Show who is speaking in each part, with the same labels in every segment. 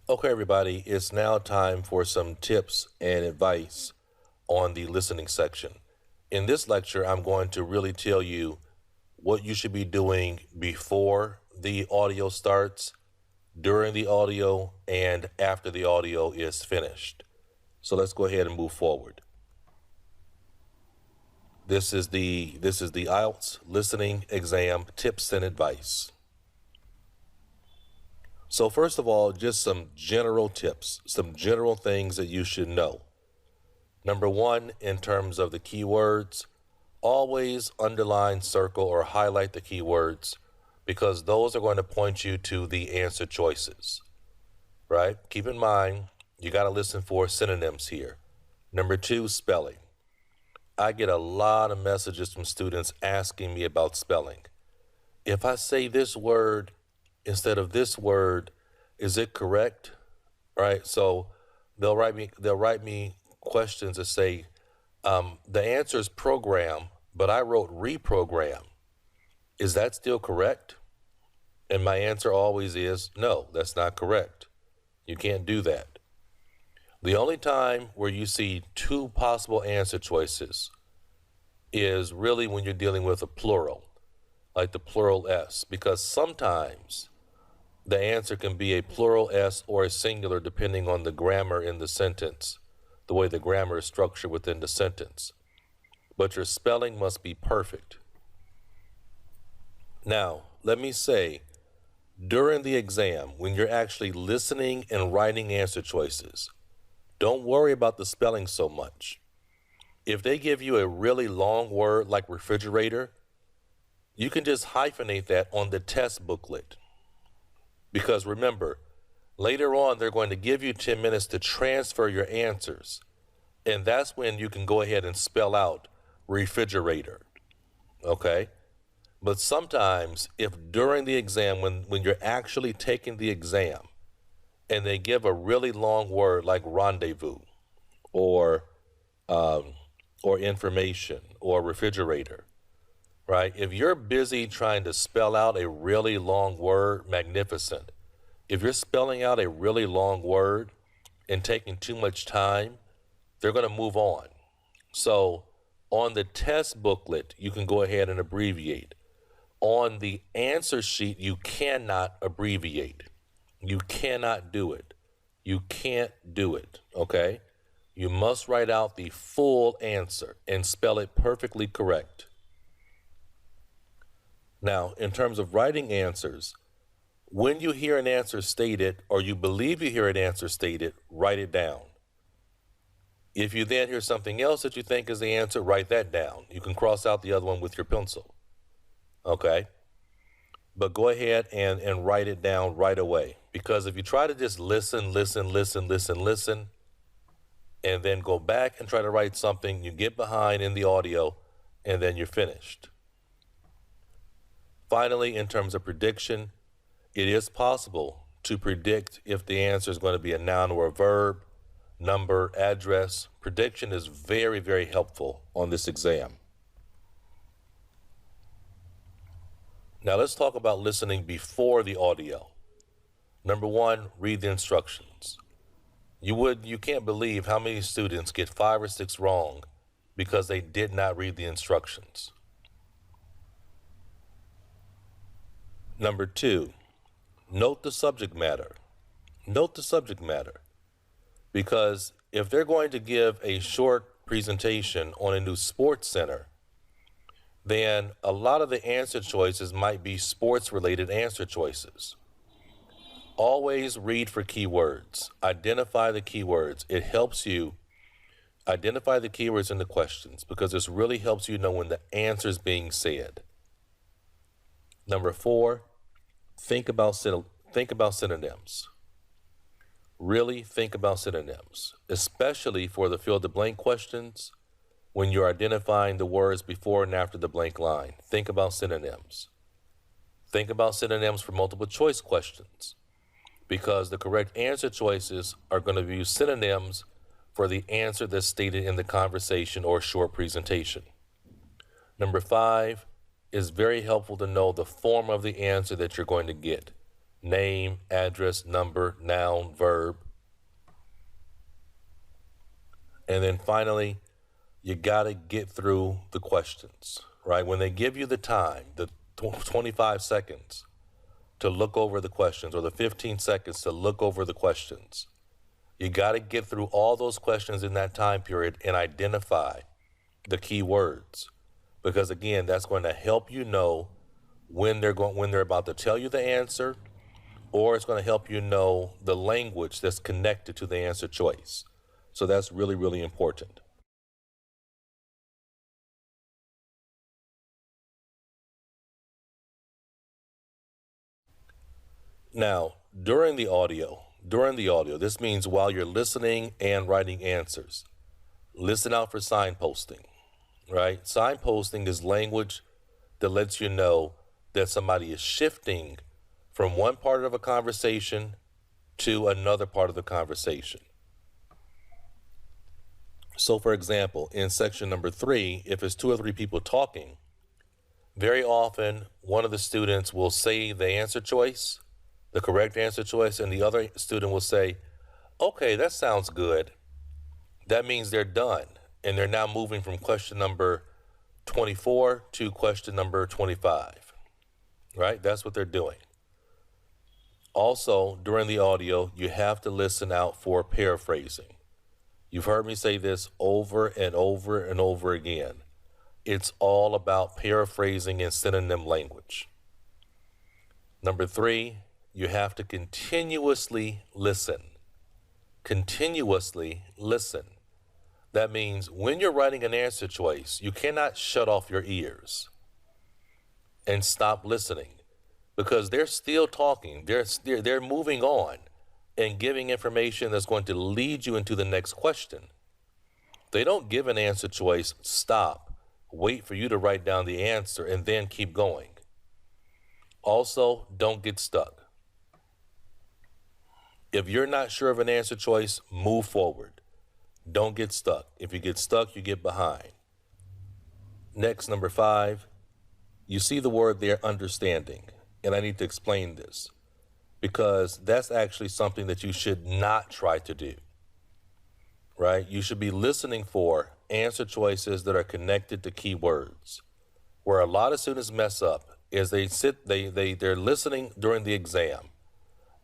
Speaker 1: Okay, everybody, it's now time for some tips and advice on the listening section. In this lecture, I'm going to really tell you what you should be doing before the audio starts, during the audio, and after the audio is finished. So let's go ahead and move forward. This is the IELTS listening exam tips and advice. So first of all, just some general tips, some general things that you should know. Number one, in terms of the keywords, always underline, circle, or highlight the keywords because those are going to point you to the answer choices, right? Keep in mind, you got to listen for synonyms here. Number two, spelling. I get a lot of messages from students asking me about spelling. If I say this word instead of this word, is it correct? Right? So they'll write me questions that say, the answer is program, but I wrote reprogram. Is that still correct? And my answer always is, no, that's not correct. You can't do that. The only time where you see two possible answer choices is really when you're dealing with a plural, like the plural S, because sometimes the answer can be a plural S or a singular depending on the grammar in the sentence, the way the grammar is structured within the sentence. But your spelling must be perfect. Now, let me say, during the exam, when you're actually listening and writing answer choices, don't worry about the spelling so much. If they give you a really long word like refrigerator, you can just hyphenate that on the test booklet. Because remember, later on, they're going to give you 10 minutes to transfer your answers. And that's when you can go ahead and spell out refrigerator, okay? But sometimes, if during the exam, when you're actually taking the exam, and they give a really long word like rendezvous, or information, or refrigerator, right? If you're busy trying to spell out a really long word, magnificent. If you're spelling out a really long word and taking too much time, they're going to move on. So on the test booklet, you can go ahead and abbreviate. On the answer sheet, you cannot abbreviate. You cannot do it. You can't do it, okay? You must write out the full answer and spell it perfectly correct. Now, in terms of writing answers, when you hear an answer stated or you believe you hear an answer stated, write it down. If you then hear something else that you think is the answer, write that down. You can cross out the other one with your pencil, okay? But go ahead and write it down right away. Because if you try to just listen, and then go back and try to write something, you get behind in the audio, and then you're finished. Finally, in terms of prediction, it is possible to predict if the answer is going to be a noun or a verb, number, address. Prediction is very, very helpful on this exam. Now let's talk about listening before the audio. Number one, read the instructions. You can't believe how many students get 5 or 6 wrong because they did not read the instructions. Number two, note the subject matter. Note the subject matter. Because if they're going to give a short presentation on a new sports center, then a lot of the answer choices might be sports-related answer choices. Always read for keywords. Identify the keywords. It helps you identify the keywords in the questions because this really helps you know when the answer is being said. Number four, think about synonyms. Really think about synonyms, especially for the fill-the-blank questions when you're identifying the words before and after the blank line. Think about synonyms. Think about synonyms for multiple choice questions because the correct answer choices are going to use synonyms for the answer that's stated in the conversation or short presentation. Number five, is very helpful to know the form of the answer that you're going to get. Name, address, number, noun, verb. And then finally, you got to get through the questions, right? When they give you the time, the 25 seconds to look over the questions, or the 15 seconds to look over the questions, you got to get through all those questions in that time period and identify the key words. Because again, that's going to help you know when they're about to tell you the answer, or it's going to help you know the language that's connected to the answer choice. So that's really, really important. Now, during the audio, this means while you're listening and writing answers, listen out for signposting, right? Signposting is language that lets you know that somebody is shifting from one part of a conversation to another part of the conversation. So, for example, in section number 3, if it's 2 or 3 people talking, very often one of the students will say the answer choice, the correct answer choice, and the other student will say, okay, that sounds good. That means they're done, and they're now moving from question number 24 to question number 25, right? That's what they're doing. Also, during the audio, you have to listen out for paraphrasing. You've heard me say this over and over and over again. It's all about paraphrasing and synonym language. Number 3, you have to continuously listen. Continuously listen. That means when you're writing an answer choice, you cannot shut off your ears and stop listening, because they're still talking. They're moving on and giving information that's going to lead you into the next question. They don't give an answer choice, stop, wait for you to write down the answer, and then keep going. Also, don't get stuck. If you're not sure of an answer choice, move forward. Don't get stuck. If you get stuck, you get behind. Next, number 5, you see the word there, understanding. And I need to explain this, because that's actually something that you should not try to do, right? You should be listening for answer choices that are connected to keywords. Where a lot of students mess up is they're listening during the exam,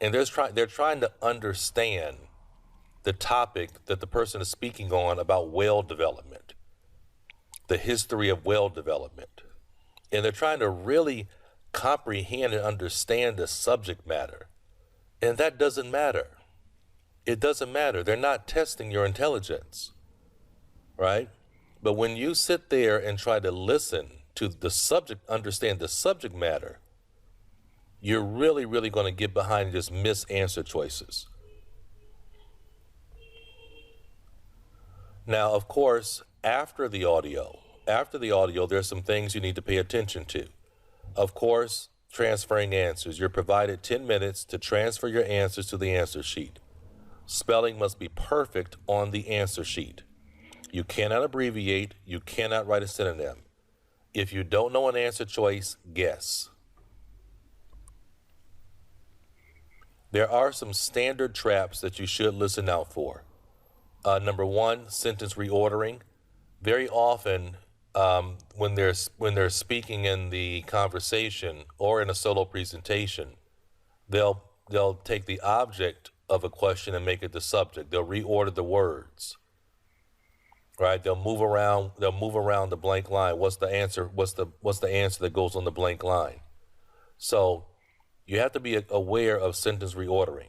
Speaker 1: and they're trying to understand the topic that the person is speaking on about well development, the history of well development. And they're trying to really comprehend and understand the subject matter. And that doesn't matter. It doesn't matter. They're not testing your intelligence, right? But when you sit there and try to listen to the subject, understand the subject matter, you're really, really going to get behind and just miss answer choices. Now, of course, after the audio, there's some things you need to pay attention to. Of course, transferring answers. You're provided 10 minutes to transfer your answers to the answer sheet. Spelling must be perfect on the answer sheet. You cannot abbreviate. You cannot write a synonym. If you don't know an answer choice, guess. There are some standard traps that you should listen out for. Number 1, sentence reordering. Very often, when they're speaking in the conversation or in a solo presentation, they'll take the object of a question and make it the subject. They'll reorder the words, right? They'll move around the blank line. What's the answer? What's the answer that goes on the blank line? So you have to be aware of sentence reordering.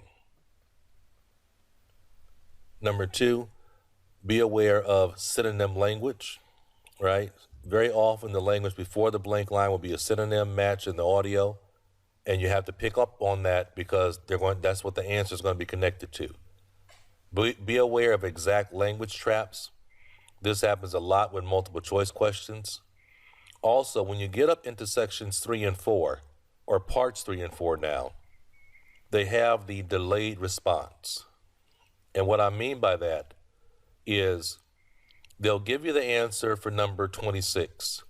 Speaker 1: Number 2, be aware of synonym language, right? Very often the language before the blank line will be a synonym match in the audio, and you have to pick up on that because that's what the answer is going to be connected to. Be aware of exact language traps. This happens a lot with multiple choice questions. Also, when you get up into sections 3 and 4, or parts 3 and 4 now, they have the delayed response. And what I mean by that is they'll give you the answer for number 26.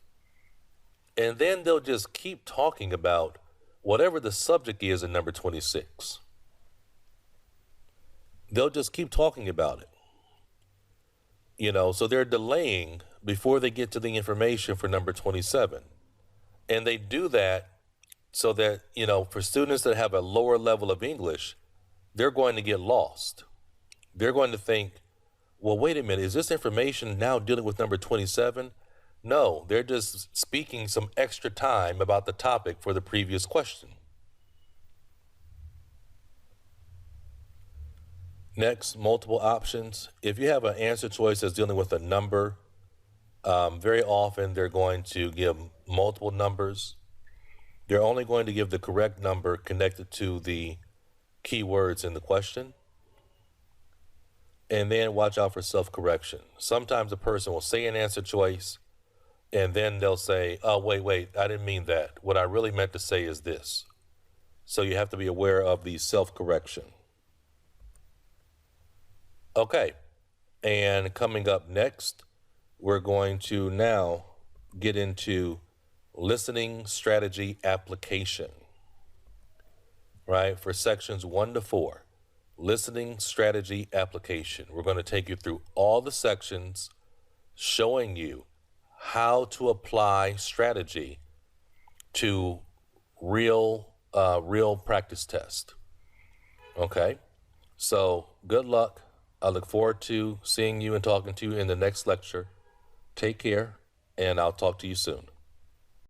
Speaker 1: And then they'll just keep talking about whatever the subject is in number 26. They'll just keep talking about it. So they're delaying before they get to the information for number 27. And they do that so that, for students that have a lower level of English, they're going to get lost. They're going to think, well, wait a minute, is this information now dealing with number 27? No, they're just speaking some extra time about the topic for the previous question. Next, multiple options. If you have an answer choice that's dealing with a number, very often they're going to give multiple numbers. They're only going to give the correct number connected to the keywords in the question. And then watch out for self-correction. Sometimes a person will say an answer choice, and then they'll say, oh, wait, I didn't mean that. What I really meant to say is this. So you have to be aware of the self-correction. Okay, and coming up next, we're going to now get into listening strategy application, right? For sections 1 to 4, listening strategy application. We're going to take you through all the sections showing you how to apply strategy to real practice test. Okay, so good luck. I look forward to seeing you and talking to you in the next lecture. Take care, and I'll talk to you soon.